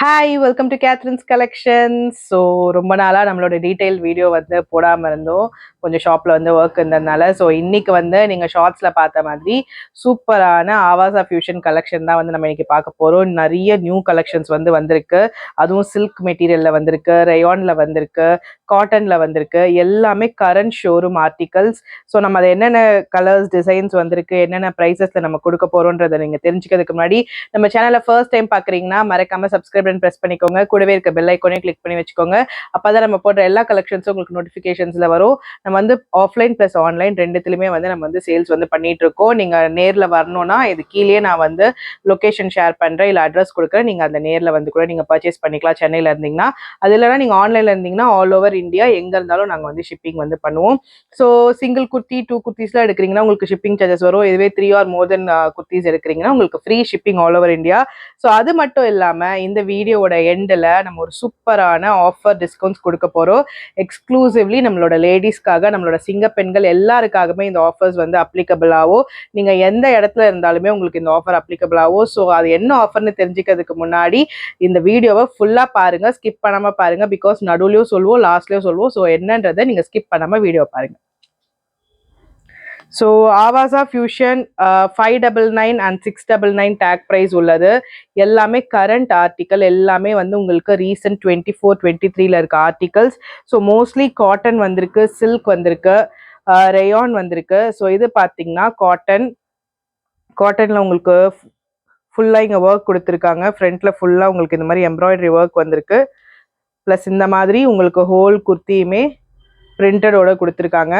Hi welcome to Catherine's collections. So ரொம்ப நாளாக நம்மளோட டீட்டெயில் வீடியோ வந்து போடாமல் இருந்தோம், கொஞ்சம் ஷாப்பில் வந்து ஒர்க் இருந்ததுனால. ஸோ இன்னைக்கு வந்து நீங்கள் ஷார்ட்ஸில் பார்த்த மாதிரி சூப்பரான ஆவாசா ஃபியூஷன் கலெக்ஷன் தான் வந்து நம்ம இன்னைக்கு பார்க்க போகிறோம். நிறைய நியூ கலெக்ஷன்ஸ் வந்து வந்திருக்கு, அதுவும் சில்க் மெட்டீரியலில் வந்திருக்கு, ரயானில் வந்திருக்கு, காட்டனில் வந்திருக்கு, எல்லாமே கரண்ட் ஷோரூம் ஆர்டிகல்ஸ். ஸோ நம்ம அதை என்னென்ன கலர்ஸ் டிசைன்ஸ் வந்திருக்கு, என்னென்ன ப்ரைஸஸில் நம்ம கொடுக்க போகிறோன்றதை நீங்கள் தெரிஞ்சுக்கிறதுக்கு முன்னாடி நம்ம சேனலை ஃபர்ஸ்ட் டைம் பார்க்குறீங்கன்னா மறக்காமல் சப்ஸ்கிரைப் பிரஸ் பண்ணிக்கோங்க, கூடவே இருக்க பெல் ஐக்கானே கிளிக் பண்ணி வச்சுக்கோங்க. அப்பதான் நம்ம போடுற எல்லா கலெக்ஷன்ஸும் உங்களுக்கு நோட்டிஃபிகேஷன்ஸ்ல வரும். நம்ம வந்து ஆஃப்லைன் பிளஸ் ஆன்லைன் ரெண்டுத்துலயுமே வந்து நம்ம வந்து சேல்ஸ் வந்து பண்ணிட்டு இருக்கோம். நீங்க நேர்ல வரணும்னா இது கீழே நான் வந்து லொகேஷன் ஷேர் பண்றேன், இல்ல அட்ரஸ் கொடுக்குறேன். நீங்க அந்த நேர்ல வந்து கூட நீங்க பர்ச்சேஸ் பண்ணிக்கலாம் சென்னையில இருந்தீங்கன்னா. அது இல்லைன்னா நீங்க ஆன்லைன்ல இருந்தீங்கன்னா ஆல் ஓவர் இந்தியா எங்க இருந்தாலும் நாங்க வந்து ஷிப்பிங் வந்து பண்ணுவோம். ஸோ சிங்கிள் குர்த்தி 2 குர்த்திஸ்லாம் எடுக்கிறீங்கன்னா உங்களுக்கு ஷிப்பிங் சார்ஜஸ் வரும். இதுவே 3 ஆர் மோர் தென் குர்த்திஸ் எடுக்கிறீங்கன்னா உங்களுக்கு free shipping all over India. So அது மட்டும் இல்லாம இந்த வீடியோவோட எண்டில் நம்ம ஒரு சூப்பரான ஆஃபர் டிஸ்கவுண்ட்ஸ் கொடுக்க போகிறோம். எக்ஸ்க்ளூசிவ்லி நம்மளோட லேடிஸ்க்காக, நம்மளோட சிங்க பெண்கள் எல்லாருக்காகவே இந்த ஆஃபர்ஸ் வந்து அப்ளிகபிள் ஆகும். நீங்கள் எந்த இடத்துல இருந்தாலுமே உங்களுக்கு இந்த ஆஃபர் அப்ளிகபிள் ஆகும். ஸோ அது என்ன ஆஃபர்னு தெரிஞ்சுக்கிறதுக்கு முன்னாடி இந்த வீடியோவை ஃபுல்லாக பாருங்கள், ஸ்கிப் பண்ணாமல் பாருங்கள். பிகாஸ் நடுவுலையும் சொல்லுவோம், லாஸ்ட்லேயும் சொல்லுவோம். ஸோ என்னன்றதை நீங்கள் ஸ்கிப் பண்ணாமல் வீடியோ பாருங்கள். So Avaasa fusion 599 and 699 tag price உள்ளது. எல்லாமே கரண்ட் ஆர்டிக்கல், எல்லாமே வந்து உங்களுக்கு ரீசன்ட் 24-23 இருக்க ஆர்டிகல்ஸ். ஸோ மோஸ்ட்லி காட்டன் வந்திருக்கு, சில்க் வந்திருக்கு, ரயான் வந்திருக்கு. ஸோ இது பார்த்தீங்கன்னா காட்டனில் உங்களுக்கு ஃபுல்லாக இங்கே ஒர்க் கொடுத்துருக்காங்க. ஃப்ரண்ட்டில் ஃபுல்லாக உங்களுக்கு இந்த மாதிரி எம்ப்ராய்டரி ஒர்க் வந்திருக்கு. ப்ளஸ் இந்த மாதிரி உங்களுக்கு ஹோல் குர்த்தியுமே பிரிண்டடோட கொடுத்துருக்காங்க.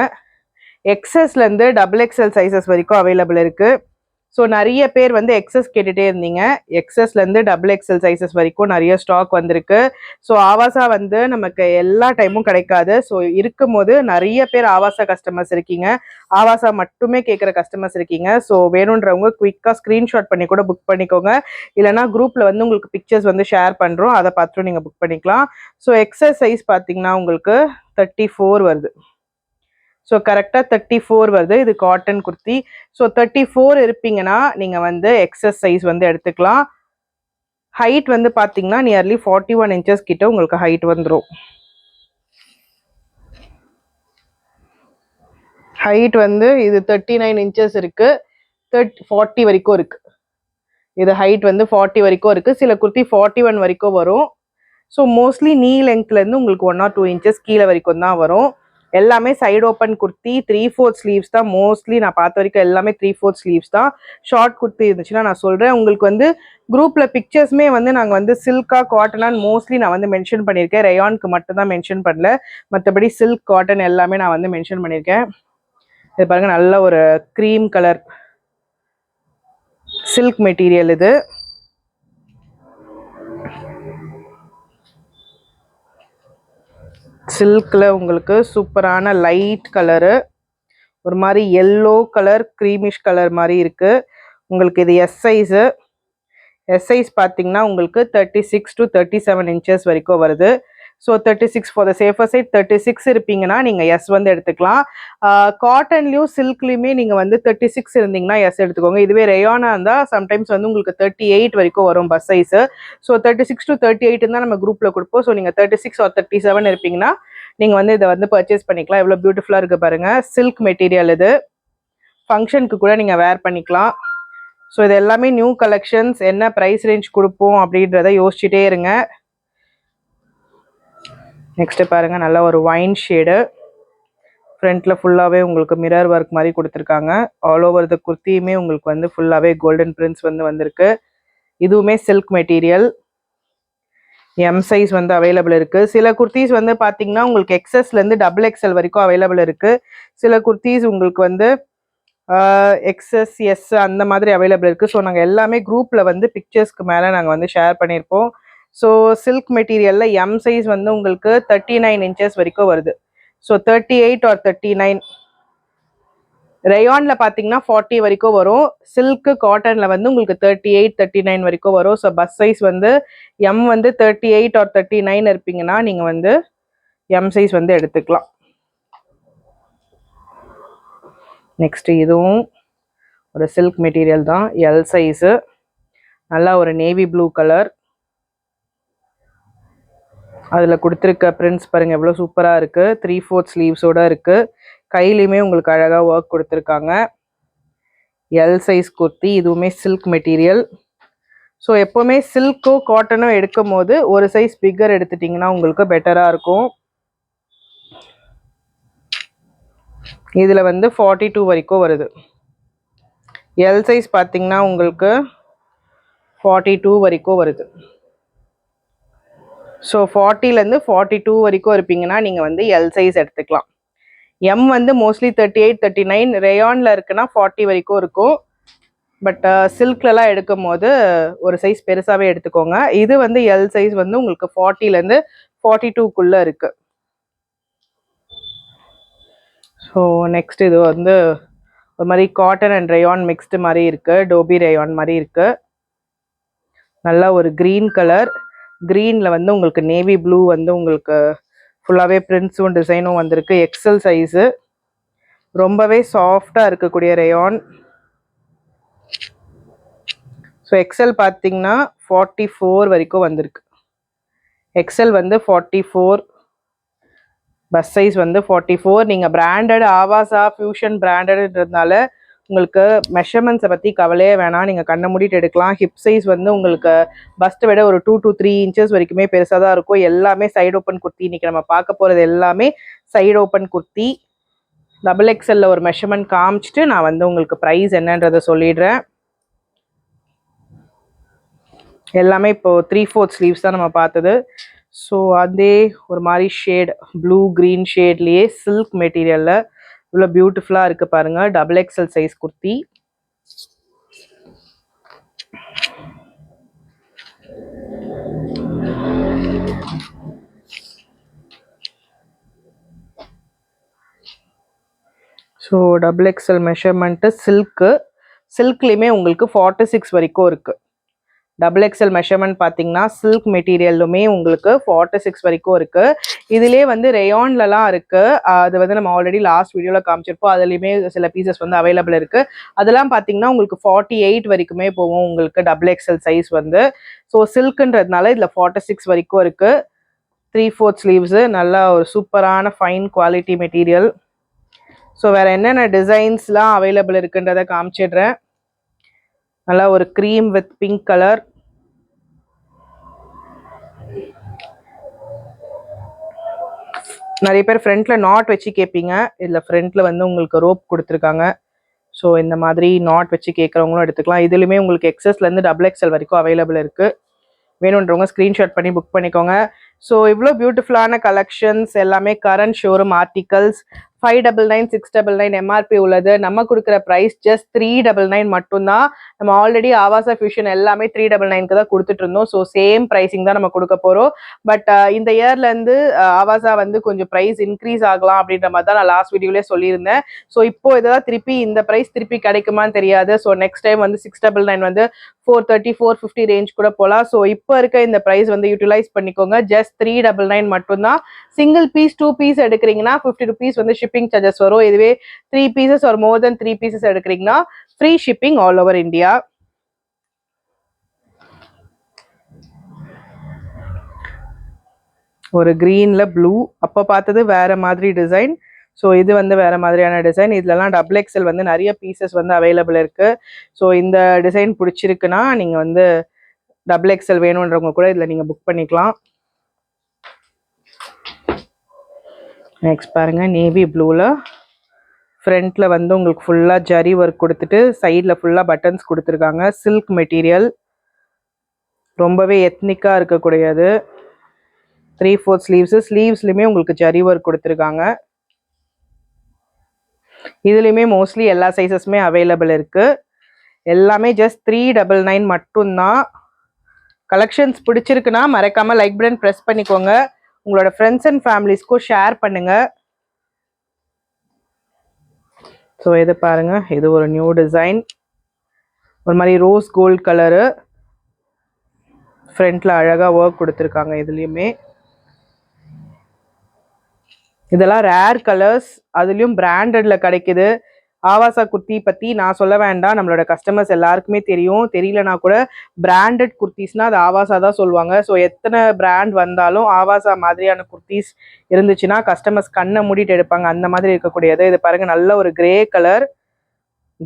எக்ஸஸ்லேருந்து XXL சைஸஸ் வரைக்கும் அவைலபிள் இருக்குது. ஸோ நிறைய பேர் வந்து எக்ஸஸ் கேட்டுகிட்டே இருந்தீங்க. எக்ஸஸ்லேருந்து XXL சைஸஸ் வரைக்கும் நிறைய ஸ்டாக் வந்திருக்கு. ஸோ ஆவாசா வந்து நமக்கு எல்லா டைமும் கிடைக்காது. ஸோ இருக்கும் போது நிறைய பேர் ஆவாசா கஸ்டமர்ஸ் இருக்கீங்க, ஆவாசா மட்டுமே கேட்குற கஸ்டமர்ஸ் இருக்கீங்க. ஸோ வேணுன்றவங்க குயிக்காக ஸ்க்ரீன்ஷாட் பண்ணி கூட புக் பண்ணிக்கோங்க, இல்லைனா குரூப்பில் வந்து உங்களுக்கு பிக்சர்ஸ் வந்து ஷேர் பண்ணுறோம், அதை பார்த்துட்டு நீங்கள் புக் பண்ணிக்கலாம். ஸோ எக்ஸஸ் சைஸ் பார்த்தீங்கன்னா உங்களுக்கு 34 வருது. ஸோ கரெக்டாக 34 வருது. இது காட்டன் குர்த்தி. ஸோ 34 இருப்பீங்கன்னா நீங்கள் வந்து எக்ஸஸ் சைஸ் வந்து எடுத்துக்கலாம். ஹைட் வந்து பார்த்தீங்கன்னா நியர்லி 41 இன்ச்சஸ் கிட்ட உங்களுக்கு ஹைட் வந்துடும். ஹைட் வந்து இது 39 இன்ச்சஸ் இருக்கு, 40 வரைக்கும் இருக்கு. இது ஹைட் வந்து 40 வரைக்கும் இருக்கு. சில குர்த்தி 41 வரைக்கும் வரும். ஸோ மோஸ்ட்லி நீ லெங்க்லேருந்து உங்களுக்கு 1 or 2 இன்ச்சஸ் கீழே வரைக்கும் தான் வரும். எல்லாமே சைடு ஓப்பன் குர்த்தி, 3/4 ஸ்லீவ்ஸ் தான் மோஸ்ட்லி நான் பார்த்த வரைக்கும். எல்லாமே 3/4 ஸ்லீவ்ஸ் தான். ஷார்ட் குர்த்தி இருந்துச்சுன்னா நான் சொல்கிறேன். உங்களுக்கு வந்து குரூப்பில் பிக்சர்ஸுமே வந்து நாங்கள் வந்து சில்கா காட்டனான்னு மோஸ்ட்லி நான் வந்து மென்ஷன் பண்ணியிருக்கேன். ரயானுக்கு மட்டும் தான் மென்ஷன் பண்ணல, மற்றபடி சில்க் காட்டன் எல்லாமே நான் வந்து மென்ஷன் பண்ணியிருக்கேன். இது பாருங்கள், நல்ல ஒரு க்ரீம் கலர் சில்க் மெட்டீரியல். இது சில்கில் உங்களுக்கு சூப்பரான லைட் கலரு, ஒரு மாதிரி எல்லோ கலர், க்ரீமிஷ் கலர் மாதிரி இருக்குது. உங்களுக்கு இது எஸ் சைஸு. எஸ் சைஸ் பார்த்தீங்கன்னா உங்களுக்கு 36 to 37 இன்ச்சஸ் வரைக்கும் வருது. So 36 for the safer side. 36 இருப்பீங்கன்னா நீங்கள் எஸ் வந்து எடுத்துக்கலாம். காட்டன்லேயும் சில்க்லேயுமே நீங்கள் வந்து 36 இருந்தீங்கன்னா எஸ் எடுத்துக்கோங்க. இதுவே ரயானா இருந்தால் சம்டைம்ஸ் வந்து உங்களுக்கு 38 வரைக்கும் வரும் பஸ் சைஸு. ஸோ 36 to 38 தான் நம்ம குரூப்பில் கொடுப்போம். ஸோ நீங்கள் 36 or 37 இருப்பீங்கன்னா நீங்கள் வந்து இதை வந்து பர்ச்சேஸ் பண்ணிக்கலாம். எவ்வளோ பியூட்டிஃபுல்லாக இருக்குது பாருங்கள். சில்க் மெட்டீரியல் இது. ஃபங்க்ஷனுக்கு கூட நீங்கள் வேர் பண்ணிக்கலாம். ஸோ இது எல்லாமே நியூ கலெக்ஷன்ஸ். என்ன ப்ரைஸ் ரேஞ்ச் கொடுப்போம் அப்படின்றத யோசிச்சுட்டே இருங்க. நெக்ஸ்ட்டு பாருங்கள், நல்ல ஒரு ஒயின் ஷேடு. ஃப்ரண்ட்டில் ஃபுல்லாகவே உங்களுக்கு மிரர் ஒர்க் மாதிரி கொடுத்துருக்காங்க. ஆல் ஓவர் த குர்த்தியுமே உங்களுக்கு வந்து ஃபுல்லாகவே கோல்டன் பிரிண்ட்ஸ் வந்து வந்திருக்கு. இதுவுமே சில்க் மெட்டீரியல். எம் சைஸ் வந்து அவைலபிள் இருக்குது. சில குர்த்திஸ் வந்து பார்த்தீங்கன்னா உங்களுக்கு எக்ஸஸ்லேருந்து XXL வரைக்கும் அவைலபிள் இருக்குது. சில குர்த்திஸ் உங்களுக்கு வந்து எக்ஸஸ் எஸ் அந்த மாதிரி அவைலபிள் இருக்குது. ஸோ நாங்கள் எல்லாமே குரூப்பில் வந்து பிக்சர்ஸ்க்கு மேலே நாங்கள் வந்து ஷேர் பண்ணியிருப்போம். ஸோ சில்க் மெட்டீரியலில் எம் சைஸ் வந்து உங்களுக்கு 39 இன்ச்சஸ் வரைக்கும் வருது. So 38 or 39. ரயானில் பார்த்தீங்கன்னா 40 வரைக்கும் வரும். சில்க்கு காட்டனில் வந்து உங்களுக்கு 38, 39 வரைக்கும் வரும். ஸோ பஸ் சைஸ் வந்து எம் வந்து 38 or 39 இருப்பீங்கன்னா நீங்கள் வந்து எம் சைஸ் வந்து எடுத்துக்கலாம். நெக்ஸ்ட்டு இதுவும் ஒரு சில்க் மெட்டீரியல் தான், எல் சைஸு. நல்லா ஒரு நேவி ப்ளூ கலர். அதில் கொடுத்துருக்க பிரிண்ட்ஸ் பாருங்கள் எவ்வளோ சூப்பராக இருக்குது. 3/4 ஸ்லீவ்ஸோடு இருக்குது. கையிலையுமே உங்களுக்கு அழகாக ஒர்க் கொடுத்துருக்காங்க. L size kurti. இதுவுமே சில்க் மெட்டீரியல். ஸோ எப்போவுமே சில்க்கோ காட்டனோ எடுக்கும் போது ஒரு சைஸ் பிக்கர் எடுத்துட்டிங்கன்னா உங்களுக்கு பெட்டராக இருக்கும். இதில் வந்து 42 வரைக்கும் வருது. எல் சைஸ் பார்த்தீங்கன்னா உங்களுக்கு 42 வரைக்கும் வருது. ஸோ 40லேருந்து 42 வரைக்கும் இருப்பீங்கன்னா நீங்கள் வந்து எல் சைஸ் எடுத்துக்கலாம். எம் வந்து மோஸ்ட்லி 38, 39, ரேயானில் இருக்குன்னா 40 வரைக்கும் இருக்கும். பட் சில்க்லலாம் எடுக்கும் போது ஒரு சைஸ் பெருசாகவே எடுத்துக்கோங்க. இது வந்து எல் சைஸ் வந்து உங்களுக்கு 40லேருந்து 42க்குள்ளே இருக்குது. ஸோ நெக்ஸ்ட் இது வந்து ஒரு மாதிரி காட்டன் அண்ட் ரேயான் மிக்ஸ்டு மாதிரி இருக்குது. டோபி ரேயான் மாதிரி இருக்குது. நல்லா ஒரு க்ரீன் கலர். க்ரீனில் வந்து உங்களுக்கு நேவி ப்ளூ வந்து உங்களுக்கு ஃபுல்லாகவே பிரிண்ட்ஸும் டிசைனும் வந்திருக்கு. XL size. ரொம்பவே சாஃப்டாக இருக்கக்கூடிய ரேயான். ஸோ எக்ஸல் பார்த்தீங்கன்னா 44 வரைக்கும் வந்திருக்கு. எக்ஸல் வந்து 44, பஸ் சைஸ் வந்து 44. நீங்கள் பிராண்டட் ஆவாசா ஃபியூஷன் பிராண்டட்ன்றதுனால உங்களுக்கு மெஷர்மெண்ட்ஸை பற்றி கவலையே வேணாம். நீங்கள் கண்ணை மூடிட்டு எடுக்கலாம். ஹிப் சைஸ் வந்து உங்களுக்கு பஸ்ட்டை விட ஒரு 2 to 3 இன்ச்சஸ் வரைக்குமே பெருசாக தான் இருக்கும். எல்லாமே சைடு ஓப்பன் குர்த்தி. இன்றைக்கி நம்ம பார்க்க போகிறது எல்லாமே சைடு ஓப்பன் குர்த்தி. XXL ஒரு மெஷர்மெண்ட் காமிச்சிட்டு நான் வந்து உங்களுக்கு ப்ரைஸ் என்னன்றதை சொல்லிடுறேன். எல்லாமே இப்போது 3/4 ஸ்லீவ்ஸ் தான் நம்ம பார்த்தது. ஸோ அதே ஒரு மாதிரி ஷேட் ப்ளூ க்ரீன் ஷேட்லேயே சில்க் மெட்டீரியலில் இவ்வளோ பியூட்டிஃபுல்லாக இருக்குது பாருங்கள். XXL size kurti. So XXL measurement சில்க்லேயுமே உங்களுக்கு 46 வரைக்கும் இருக்குது. XXL மெஷர்மெண்ட் பார்த்தீங்கன்னா சில்க் மெட்டீரியலுமே உங்களுக்கு 46 வரைக்கும் இருக்குது. இதிலே வந்து ரேயான்லலாம் இருக்குது. அது வந்து நம்ம ஆல்ரெடி லாஸ்ட் வீடியோவில் காமிச்சிருப்போம். அதுலேயுமே சில பீசஸ் வந்து அவைலபிள் இருக்குது. அதெல்லாம் பார்த்தீங்கன்னா உங்களுக்கு 48 வரைக்குமே போகும் உங்களுக்கு XXL சைஸ் வந்து. ஸோ சில்க்குன்றதுனால இதில் 46 வரைக்கும் இருக்குது. 3/4 ஸ்லீவ்ஸு. நல்லா ஒரு சூப்பரான ஃபைன் குவாலிட்டி மெட்டீரியல். ஸோ வேறு என்னென்ன டிசைன்ஸ்லாம் அவைலபிள் இருக்குன்றதை காமிச்சிடுறேன். நல்லா ஒரு க்ரீம் வித் பிங்க் கலர். நிறைய பேர் ஃப்ரண்ட்டில் நாட் வச்சு கேட்பீங்க. இதில் ஃப்ரண்ட்டில் வந்து உங்களுக்கு ரோப் கொடுத்துருக்காங்க. ஸோ இந்த மாதிரி நாட் வச்சு கேட்குறவங்களும் எடுத்துக்கலாம். இதுலையுமே உங்களுக்கு XSலேருந்து XXL வரைக்கும் அவைலபிள் இருக்குது. வேணுன்றவங்க ஸ்க்ரீன்ஷாட் பண்ணி புக் பண்ணிக்கோங்க. ஸோ இவ்வளோ பியூட்டிஃபுல்லான கலெக்ஷன்ஸ் எல்லாமே கரண்ட் ஷோரூம் ஆர்டிகல்ஸ். 599, 699 எம்ஆர்பி உள்ளது. நம்ம கொடுக்குற ப்ரைஸ் ஜஸ்ட் 399 மட்டும்தான். நம்ம ஆல்ரெடி ஆவாசா ஃபியூஷன் எல்லாமே 399க்கு தான் கொடுத்துட்டு இருந்தோம். ஸோ சேம் ப்ரைஸிங் தான் நம்ம கொடுக்க போகிறோம். பட் இந்த இயர்லேருந்து ஆவாசா வந்து கொஞ்சம் ப்ரைஸ் இன்க்ரீஸ் ஆகலாம் அப்படின்ற மாதிரி தான் நான் லாஸ்ட் வீடியோலேயே சொல்லியிருந்தேன். ஸோ இப்போ இதெல்லாம் திருப்பி இந்த ப்ரைஸ் திருப்பி கிடைக்குமான்னு தெரியாது. ஸோ நெக்ஸ்ட் டைம் வந்து 699 வந்து 430, 450 ரேஞ்ச் கூட போகலாம். ஸோ இப்போ இருக்க இந்த ப்ரைஸ் வந்து யூட்டிலைஸ் பண்ணிக்கோங்க. ஜஸ்ட் 399 மட்டும்தான். சிங்கிள் பீஸ் 2 பீஸ் எடுக்கிறீங்கன்னா 50 rupees வந்து ஷிப்பிங் சார்ஜஸ் வரும். இதுவே 3 pieces or more than 3 pieces எடுக்கிறீங்கன்னா free shipping all over India. ஒரு க்ரீனில் ப்ளூ. அப்போ பார்த்தது வேறு மாதிரி டிசைன். ஸோ இது வந்து வேறு மாதிரியான டிசைன். இதுலலாம் XXL வந்து நிறைய பீசஸ் வந்து அவைலபிள் இருக்குது. ஸோ இந்த டிசைன் பிடிச்சிருக்குன்னா நீங்கள் வந்து XXL வேணுன்றவங்க கூட இதில் நீங்கள் புக் பண்ணிக்கலாம். நெக்ஸ்ட் பாருங்கள் நேவி ப்ளூவில் ஃப்ரண்ட்டில் வந்து உங்களுக்கு ஃபுல்லாக ஜரி ஒர்க் கொடுத்துட்டு சைடில் ஃபுல்லாக பட்டன்ஸ் கொடுத்துருக்காங்க. Silk material. ரொம்பவே எத்னிக்காக இருக்கக்கூடியது. 3/4 ஸ்லீவ்ஸு. ஸ்லீவ்ஸ்லையுமே உங்களுக்கு ஜரி ஒர்க் கொடுத்துருக்காங்க. இதுலேயுமே மோஸ்ட்லி எல்லா சைஸஸுமே அவைலபிள் இருக்குது. எல்லாமே ஜஸ்ட் 399 மட்டும்தான். கலெக்ஷன்ஸ் பிடிச்சிருக்குன்னா மறக்காமல் லைக் பட்டன் ப்ரெஸ் பண்ணிக்கோங்க. உங்களோட ஃப்ரெண்ட்ஸ் அண்ட் ஃபேமிலிஸ்க்கும் ஷேர் பண்ணுங்கள். ஸோ இது பாருங்கள். இது ஒரு நியூ டிசைன். ஒரு மாதிரி ரோஸ் கோல்ட் கலரு. ஃப்ரண்ட்டில் அழகாக ஒர்க் கொடுத்துருக்காங்க. இதுலேயுமே இதெல்லாம் ரேர் கலர்ஸ். அதுலேயும் பிராண்டடில் கிடைக்குது. ஆவாசா குர்த்தி பற்றி நான் சொல்ல வேண்டாம், நம்மளோட கஸ்டமர்ஸ் எல்லாருக்குமே தெரியும். தெரியலனா கூட பிராண்டட் குர்த்திஸ்னால் அது ஆவாசா தான் சொல்லுவாங்க. ஸோ எத்தனை பிராண்ட் வந்தாலும் ஆவாசா மாதிரியான குர்த்திஸ் இருந்துச்சுன்னா கஸ்டமர்ஸ் கண்ணை மூடிட்டு எடுப்பாங்க. அந்த மாதிரி இருக்கக்கூடியது. இது பாருங்கள், நல்ல ஒரு கிரே கலர்.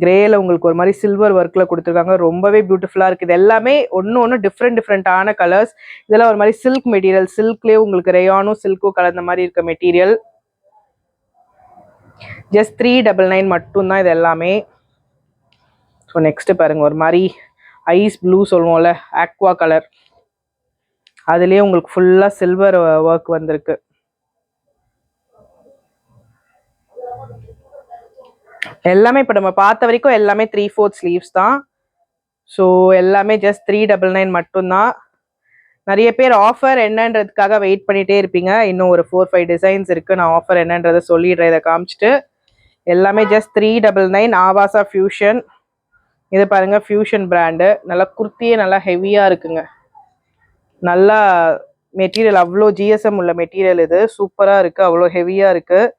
கிரேல உங்களுக்கு ஒரு மாதிரி சில்வர் ஒர்க்கில் கொடுத்துருக்காங்க. ரொம்பவே பியூட்டிஃபுல்லாக இருக்குது. இது எல்லாமே ஒன்று டிஃப்ரெண்டான கலர்ஸ். இதெல்லாம் ஒரு மாதிரி சில்க் மெட்டீரியல். சில்க்லேயே உங்களுக்கு ரேயானும் சில்க்கும் கலந்த மாதிரி இருக்க மெட்டீரியல். ஜஸ்ட் 399 மட்டும்தான் இது எல்லாமே. ஸோ நெக்ஸ்ட் பாருங்க, ஒரு மாதிரி ஐஸ் ப்ளூ சொல்லுவோம்ல, ஆக்வா கலர். அதுலேயே உங்களுக்கு ஃபுல்லாக சில்வர் ஒர்க் வந்திருக்கு. எல்லாமே இப்போ நம்ம பார்த்த வரைக்கும் எல்லாமே 3/4 ஸ்லீவ்ஸ் தான். ஸோ எல்லாமே ஜஸ்ட் 399 மட்டும்தான். நிறைய பேர் ஆஃபர் என்னன்றதுக்காக வெயிட் பண்ணிகிட்டே இருப்பீங்க. இன்னும் ஒரு 4-5 டிசைன்ஸ் இருக்குது. நான் ஆஃபர் என்னன்றதை சொல்லிடுறேன். இதை காமிச்சிட்டு எல்லாமே ஜஸ்ட் 399. ஆவாசா ஃபியூஷன். இது பாருங்கள், ஃபியூஷன் பிராண்டு. நல்லா குர்த்தியே நல்லா ஹெவியாக இருக்குங்க. நல்லா மெட்டீரியல், அவ்வளோ ஜிஎஸ்எம் உள்ள மெட்டீரியல். இது சூப்பராக இருக்குது, அவ்வளோ ஹெவியாக இருக்குது.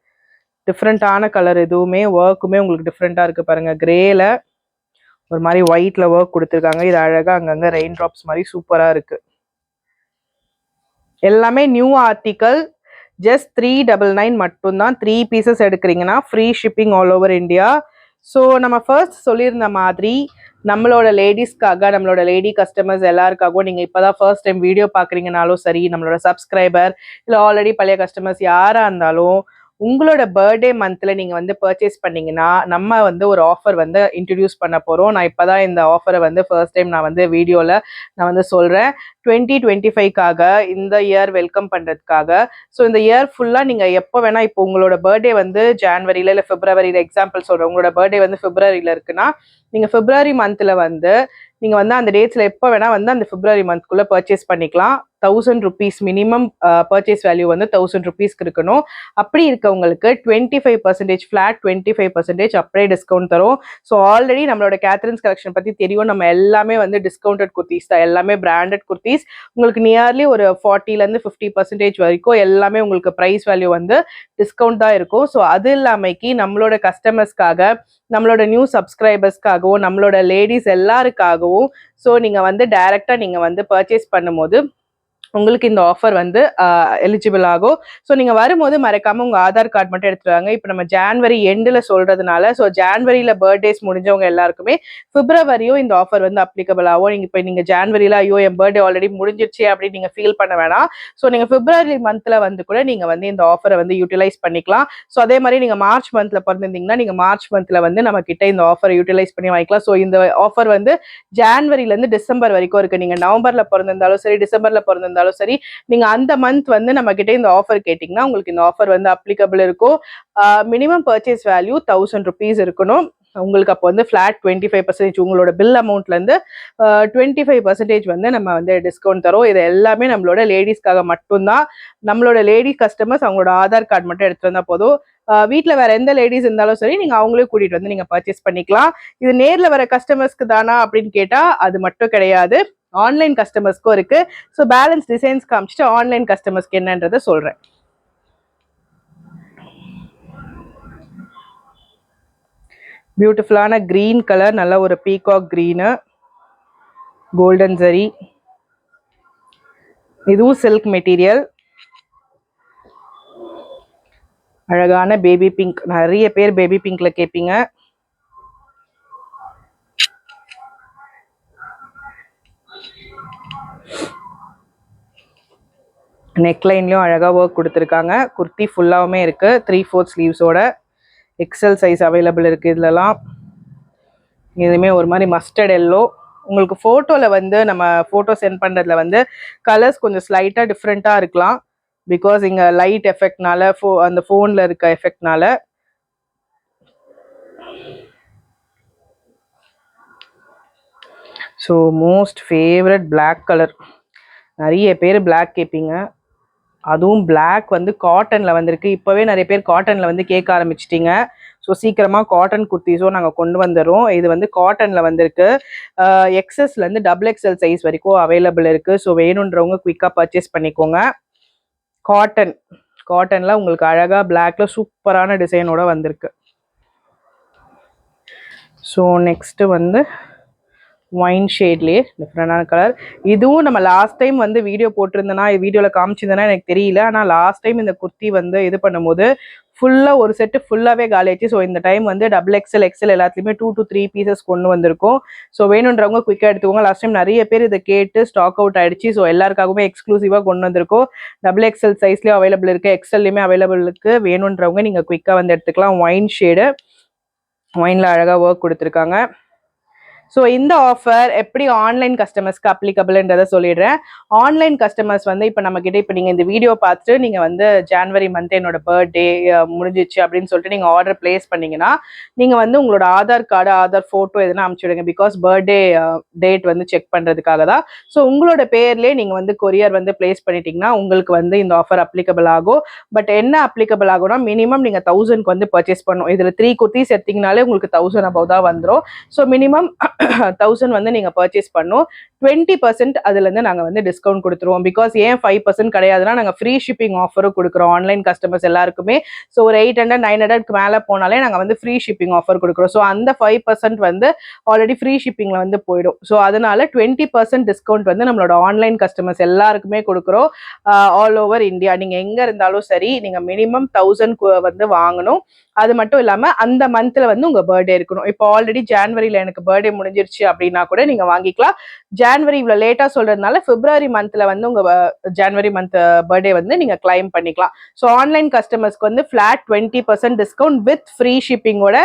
டிஃப்ரெண்ட்டான கலர். இதுவுமே ஒர்க்குமே உங்களுக்கு டிஃப்ரெண்ட்டாக இருக்குது பாருங்கள். கிரேல ஒரு மாதிரி ஒயிட்டில் ஒர்க் கொடுத்துருக்காங்க. இது அழகாக அங்கங்கே ரெயின் ட்ராப்ஸ் மாதிரி சூப்பராக இருக்குது. எல்லாமே நியூ ஆர்டிக்கல். ஜஸ்ட் 399 மட்டும்தான். 3 பீசஸ் எடுக்கிறீங்கன்னா free shipping all over India. So நம்ம ஃபர்ஸ்ட் சொல்லியிருந்த மாதிரி நம்மளோட லேடிஸ்க்காக, நம்மளோட லேடி கஸ்டமர்ஸ் எல்லாருக்காகவும் நீங்கள் இப்போ தான் ஃபர்ஸ்ட் டைம் வீடியோ பார்க்குறீங்கனாலும் சரி, நம்மளோட சப்ஸ்கிரைபர் இல்லை ஆல்ரெடி பழைய கஸ்டமர்ஸ் யாராக இருந்தாலும் உங்களோட பர்த்டே மந்த்தில் நீங்கள் வந்து பர்ச்சேஸ் பண்ணிங்கன்னா நம்ம வந்து ஒரு ஆஃபர் வந்து இன்ட்ரடியூஸ் பண்ண போகிறோம். நான் இப்போ தான் இந்த ஆஃபரை வந்து ஃபர்ஸ்ட் டைம் நான் வந்து வீடியோவில் நான் வந்து சொல்கிறேன். 2025க்காக இந்த இயர் வெல்கம் பண்ணுறதுக்காக. ஸோ இந்த இயர் ஃபுல்லாக நீங்கள் எப்போ வேணால், இப்போ உங்களோட பர்த்டே வந்து ஜான்வரியில் இல்லை பிப்ரவரியில், எக்ஸாம்பிள் சொல்கிறேன், உங்களோட பர்த்டே வந்து பிப்ரவரியில் இருக்குன்னா நீங்கள் பிப்ரவரி மந்தில் வந்து நீங்கள் வந்து அந்த டேட்ஸில் எப்போ வேணால் வந்து அந்த பிப்ரவரி மந்த்குள்ளே பர்ச்சேஸ் பண்ணிக்கலாம். 1000 rupees மினிமம் பர்ச்சேஸ் வேல்யூ வந்து 1000 rupeesக்கு இருக்கணும். அப்படி இருக்கவங்களுக்கு 25% ஃப்ளாட் 25% அப்படியே டிஸ்கவுண்ட் தரும். ஸோ ஆல்ரெடி நம்மளோட கேத்ரின்ஸ் கலெக்ஷன் பற்றி தெரியும். நம்ம எல்லாமே வந்து டிஸ்கவுண்டட் குர்த்திஸ் தான், எல்லாமே பிராண்டட் குர்த்திஸ். உங்களுக்கு நியர்லி ஒரு 40லேருந்து 50% வரைக்கும் எல்லாமே உங்களுக்கு ப்ரைஸ் வேல்யூ வந்து டிஸ்கவுண்ட் தான் இருக்கும். ஸோ அது இல்லாமைக்கு நம்மளோட கஸ்டமர்ஸ்க்காக, நம்மளோட நியூ சப்ஸ்கிரைபர்ஸ்க்காகவும், நம்மளோட லேடிஸ் எல்லாருக்காகவும், ஸோ நீங்கள் வந்து டைரெக்டாக நீங்கள் வந்து பர்ச்சேஸ் பண்ணும்போது உங்களுக்கு இந்த ஆஃபர் வந்து எலிஜிபிள் ஆகும். ஸோ நீங்கள் வரும்போது மறக்காமல் உங்கள் ஆதார் கார்டு மட்டும் எடுத்துட்டு வாங்க. இப்போ நம்ம ஜான்வரி எண்டில் சொல்கிறதுனால, ஸோ ஜான்வரியில் பர்த்டேஸ் முடிஞ்சவங்க எல்லாருக்குமே பிப்ரவரியும் இந்த ஆஃபர் வந்து அப்ளிகபிள் ஆகும். நீங்கள் ஜான்வரியில் ஐயோ என் பர்த்டே ஆல்ரெடி முடிஞ்சிருச்சு அப்படின்னு நீங்கள் ஃபீல் பண்ண வேணாம். ஸோ நீங்கள் பிப்ரவரி மந்தில் வந்து கூட நீங்கள் வந்து இந்த ஆஃபரை வந்து யூட்டிலைஸ் பண்ணிக்கலாம். ஸோ அதே மாதிரி நீங்கள் மார்ச் மந்தில் பிறந்திருந்தீங்கன்னா நீங்கள் மார்ச் மந்தில் வந்து நம்ம கிட்ட இந்த ஆஃபரை யூட்டிலைஸ் பண்ணி வாங்கிக்கலாம். ஸோ இந்த ஆஃபர் வந்து ஜான்வரியிலேருந்து டிசம்பர் வரைக்கும் இருக்குது. நீங்கள் நவம்பரில் பிறந்திருந்தாலும் சரி, டிசம்பரில் பிறந்திருந்தாலும் சரி, நீங்க அந்த மந்த் வந்து நம்ம கிட்ட இந்த ஆஃபர் கேட்டீங்கன்னா உங்களுக்கு இந்த ஆஃபர் வந்து அப்ளிகபிள் இருக்கும். மினிமம் பர்ச்சேஸ் வேல்யூ 1000 rupees இருக்கணும். உங்களுக்கு அப்போ வந்து ஃபிளாட் 25% உங்களோட பில் அமௌண்ட்லேருந்து 25% வந்து நம்ம வந்து டிஸ்கவுண்ட் தரோம். இது எல்லாமே நம்மளோட லேடிஸ்க்காக மட்டும்தான். நம்மளோட லேடி கஸ்டமர்ஸ் அவங்களோட ஆதார் கார்டு மட்டும் எடுத்துட்டு வந்தால் போதும். வீட்டில் வேற எந்த லேடிஸ் இருந்தாலும் சரி, நீங்கள் அவங்களே கூட்டிகிட்டு வந்து நீங்கள் பர்ச்சேஸ் பண்ணிக்கலாம். இது நேரில் வர கஸ்டமர்ஸ்க்கு தானா அப்படின்னு கேட்டால் அது மட்டும் கிடையாது, ஆன்லைன் கஸ்டமர்ஸ்க்கும் இருக்கு. ஸோ பேலன்ஸ் டிசைன்ஸ் காமிச்சிட்டு ஆன்லைன் கஸ்டமர்ஸ்க்கு என்னன்றதை சொல்றேன். பியூட்டிஃபுல்லான கிரீன் கலர், நல்ல ஒரு பீகாக் கிரீனு, கோல்டன் ஜரி. இதுவும் சில்க் மெட்டீரியல். அழகான பேபி பிங்க். நிறைய பேர் பேபி பிங்க்ல கேட்பீங்க. நெக்லைன்லையும் அழகாக ஒர்க் கொடுத்துருக்காங்க. குர்த்தி ஃபுல்லாகவுமே இருக்குது, 3/4 ஸ்லீவ்ஸோட. எக்ஸல் சைஸ் அவைலபிள் இருக்குது இதுலலாம். இதுவுமே ஒரு மாதிரி மஸ்டர்ட் எல்லோ. உங்களுக்கு ஃபோட்டோவில் வந்து நம்ம ஃபோட்டோ சென்ட் பண்ணுறதுல வந்து கலர்ஸ் கொஞ்சம் ஸ்லைட்டாக டிஃப்ரெண்ட்டாக இருக்கலாம். பிகாஸ் இங்கே லைட் எஃபெக்ட்னால, அந்த ஃபோனில் இருக்க எஃபெக்ட்னால. So most favourite black colour. நிறைய பேர் பிளாக் கேட்பீங்க. அதுவும் பிளாக் வந்து காட்டனில் வந்திருக்கு. இப்போவே நிறைய பேர் காட்டனில் வந்து கேட்க ஆரம்பிச்சிட்டிங்க. ஸோ சீக்கிரமாக காட்டன் குர்த்திஸும் நாங்கள் கொண்டு வந்துடுறோம். இது வந்து காட்டனில் வந்திருக்கு. எக்ஸஸ்லேருந்து XXL சைஸ் வரைக்கும் அவைலபிள் இருக்குது. ஸோ வேணுன்றவங்க குயிக்காக பர்ச்சேஸ் பண்ணிக்கோங்க. காட்டனில் உங்களுக்கு அழகாக பிளாக்ல சூப்பரான டிசைனோட வந்திருக்கு. ஸோ நெக்ஸ்ட்டு வந்து ஒயின் ஷேட்லேயே டிஃப்ரெண்டான கலர். இதுவும் நம்ம லாஸ்ட் டைம் வந்து வீடியோ போட்டிருந்தேன்னா வீடியோவில் காமிச்சிருந்தேன்னா எனக்கு தெரியல. ஆனால் லாஸ்ட் டைம் இந்த குர்த்தி வந்து இது பண்ணும்போது ஃபுல்லாக ஒரு செட்டு ஃபுல்லாகவே காலியாச்சு. ஸோ இந்த டைம் வந்து XXL எல்லாத்துலேயுமே 2 to 3 பீசஸ் கொண்டு வந்திருக்கும். ஸோ வேணுன்றவங்க குயிக்காக எடுத்துக்கோங்க. லாஸ்ட் டைம் நிறைய பேர் இதை கேட்டு ஸ்டாக் அவுட் ஆயிடுச்சு. ஸோ எல்லாருக்காகவுமே எக்ஸ்க்ளூசிவாக கொண்டு வந்திருக்கோம். XXL சைஸ்லேயும் அவைலபிள் இருக்குது, எக்ஸ்எல்லையுமே அவைலபிள் இருக்குது. வேணுன்றவங்க நீங்கள் குயிக்காக வந்து எடுத்துக்கலாம். ஒயின் ஷேடு, ஒயினில் அழகாக ஒர்க் கொடுத்துருக்காங்க. ஸோ இந்த ஆஃபர் எப்படி ஆன்லைன் கஸ்டமர்ஸ்க்கு அப்ளிகபிள்ன்றதை சொல்லிடுறேன். ஆன்லைன் கஸ்டமர்ஸ் வந்து இப்போ நம்மக்கிட்ட இப்போ நீங்கள் இந்த வீடியோ பார்த்துட்டு நீங்கள் வந்து ஜான்வரி மந்த் என்னோட பர்த்டே முடிஞ்சிச்சு அப்படின்னு சொல்லிட்டு நீங்கள் ஆர்டர் பிளேஸ் பண்ணீங்கன்னா நீங்கள் வந்து உங்களோட ஆதார் கார்டு, ஆதார் ஃபோட்டோ எதுனா அனுப்பிச்சுடுங்க. பிகாஸ் பர்த்டே டேட் வந்து செக் பண்ணுறதுக்காக தான். ஸோ உங்களோட பேர்லேயே நீங்கள் வந்து கொரியர் வந்து பிளேஸ் பண்ணிட்டீங்கன்னா உங்களுக்கு வந்து இந்த ஆஃபர் அப்ளிகபிள் ஆகும். பட் என்ன அப்ளிகபிள் ஆகும்னா மினிமம் நீங்கள் 1000க்கு வந்து பர்ச்சேஸ் பண்ணணும். இதில் 3 குர்த்திஸ் எடுத்தீங்கனாலே உங்களுக்கு 1000 அபவ் தான் வந்துடும். ஸோ மினிமம் 1000 வந்து நீங்கள் பர்ச்சேஸ் பண்ணணும். 20% அதுலேருந்து நாங்கள் வந்து டிஸ்கவுண்ட் கொடுத்துருவோம். பிகாஸ் ஏன் 5% கிடையாதுன்னா நாங்கள் ஃப்ரீ ஷிப்பிங் ஆஃபரும் கொடுக்குறோம் ஆன்லைன் கஸ்டமர்ஸ் எல்லாருக்குமே. ஸோ ஒரு 800 900க்கு மேலே போனாலே நாங்கள் வந்து ஃப்ரீ ஷிப்பிங் ஆஃபர் கொடுக்குறோம். ஸோ அந்த 5% வந்து ஆல்ரெடி ஃப்ரீ ஷிப்பிங்கில் வந்து போயிடும். ஸோ அதனால 20% டிஸ்கவுண்ட் வந்து நம்மளோட ஆன்லைன் கஸ்டமர்ஸ் எல்லாருக்குமே கொடுக்குறோம். ஆல் ஓவர் இந்தியா நீங்கள் எங்கே இருந்தாலும் சரி நீங்கள் மினிமம் 1000 வந்து வாங்கணும். அது மட்டும் இல்லாமல் அந்த மந்த்தில் வந்து உங்கள் பர்த்டே இருக்கணும். இப்போ ஆல்ரெடி ஜான்வரியில் எனக்கு பர்த்டே முடிஞ்சிருச்சு அப்படின்னா கூட நீங்கள் வாங்கிக்கலாம். ஜான்வரி இவ்வளோ லேட்டாக சொல்கிறதுனால பிப்ரவரி மந்த்தில் வந்து உங்கள் ஜான்வரி மந்த் பர்த்டே வந்து நீங்கள் கிளைம் பண்ணிக்கலாம். ஸோ ஆன்லைன் கஸ்டமர்ஸ்க்கு வந்து ஃப்ளாட் 20% டிஸ்கவுண்ட் வித் ஃப்ரீ ஷிப்பிங்கோட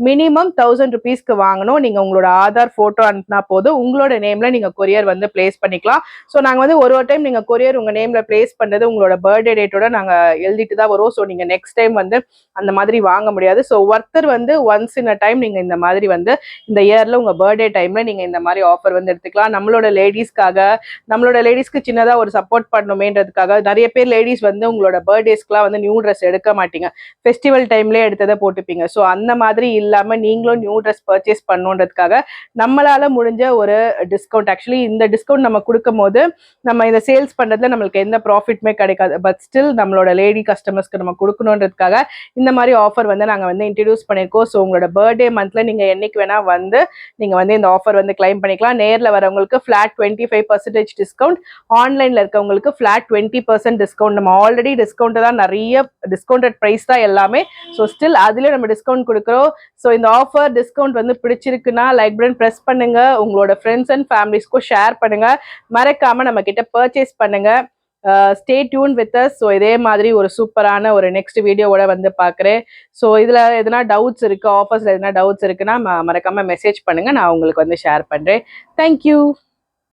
மினிமம் 1000 ருபீஸ்க்கு வாங்கணும். நீங்கள் உங்களோட ஆதார் ஃபோட்டோ அனுப்பினா போதும் உங்களோட நேமில் நீங்கள் கொரியர் வந்து பிளேஸ் பண்ணிக்கலாம். ஸோ நாங்கள் வந்து ஒரு டைம் நீங்கள் கொரியர் உங்கள் நேமில் பிளேஸ் பண்ணுறது உங்களோட பர்த்டே டேட்டோட நாங்கள் எழுதிட்டு தான் வரும். ஸோ நீங்கள் நெக்ஸ்ட் டைம் வந்து அந்த மாதிரி வாங்க முடியாது. ஸோ ஒருத்தர் வந்து ஒன்ஸ் இன் அ டைம் நீங்கள் இந்த மாதிரி வந்து இந்த இயரில் உங்கள் பர்த்டே டைமில் நீங்கள் இந்த மாதிரி ஆஃபர் வந்து எடுத்துக்கலாம். நம்மளோட லேடிஸ்க்கு சின்னதாக ஒரு சப்போர்ட் பண்ணணுமேன்றதுக்காக நிறைய பேர் லேடிஸ் வந்து உங்களோட பர்த்டேஸ்க்குலாம் வந்து நியூ ட்ரெஸ் எடுக்க மாட்டீங்க, ஃபெஸ்டிவல் டைம்லேயே எடுத்ததை போட்டுப்பீங்க. ஸோ அந்த மாதிரி இல்லாமல் நீங்களும் நியூ ட்ரெஸ் பர்ச்சேஸ் பண்ணுன்றதுக்காக நம்மளால முடிஞ்ச ஒரு டிஸ்கவுண்ட், ஆக்சுவலி இந்த டிஸ்கவுண்ட் நம்ம கொடுக்கும் போது நம்ம இதை சேல்ஸ் பண்ணுறதுல நம்மளுக்கு எந்த ப்ராஃபிட்மே கிடைக்காது. பட் ஸ்டில் நம்மளோட லேடி கஸ்டமர்ஸ்க்கு நம்ம கொடுக்கணுன்றதுக்காக இந்த மாதிரி ஆஃபர் வந்து நாங்கள் வந்து இன்ட்ரடியூஸ் பண்ணியிருக்கோம். ஸோ உங்களோட பர்த்டே மந்த்தில் நீங்கள் என்னைக்கு வேணால் வந்து நீங்கள் வந்து இந்த ஆஃபர் வந்து கிளைம் பண்ணிக்கலாம். நேரில் வரவங்களுக்கு ஃப்ளாட் 25% டிஸ்கவுண்ட், ஆன்லைனில் இருக்கவங்களுக்கு ஃப்ளாட் 20% டிஸ்கவுண்ட். நம்ம ஆல்ரெடி டிஸ்கவுண்ட் தான், நிறைய டிஸ்கவுண்டட் ப்ரைஸ் தான் எல்லாமே. ஸோ ஸ்டில் அதுலேயே நம்ம டிஸ்கவுண்ட் கொடுக்குறோம். ஸோ இந்த ஆஃபர் டிஸ்கவுண்ட் வந்து பிடிச்சிருக்குன்னா லைக் பட்டன் ப்ரெஸ் பண்ணுங்க, உங்களோட ஃப்ரெண்ட்ஸ் அண்ட் ஃபேமிலிஸ்க்கும் ஷேர் பண்ணுங்க, மறக்காம நம்ம கிட்ட பர்ச்சேஸ் பண்ணுங்க. Stay tune with us. So இதே மாதிரி ஒரு சூப்பரான ஒரு நெக்ஸ்ட் வீடியோவோட வந்து பார்க்குறேன். ஸோ இதில் எதனா டவுட்ஸ் இருக்குது, ஆஃபர்ஸில் எதனா டவுட்ஸ் இருக்குன்னா மறக்காமல் மெசேஜ் பண்ணுங்கள், நான் உங்களுக்கு வந்து ஷேர் பண்ணுறேன். தேங்க்யூ.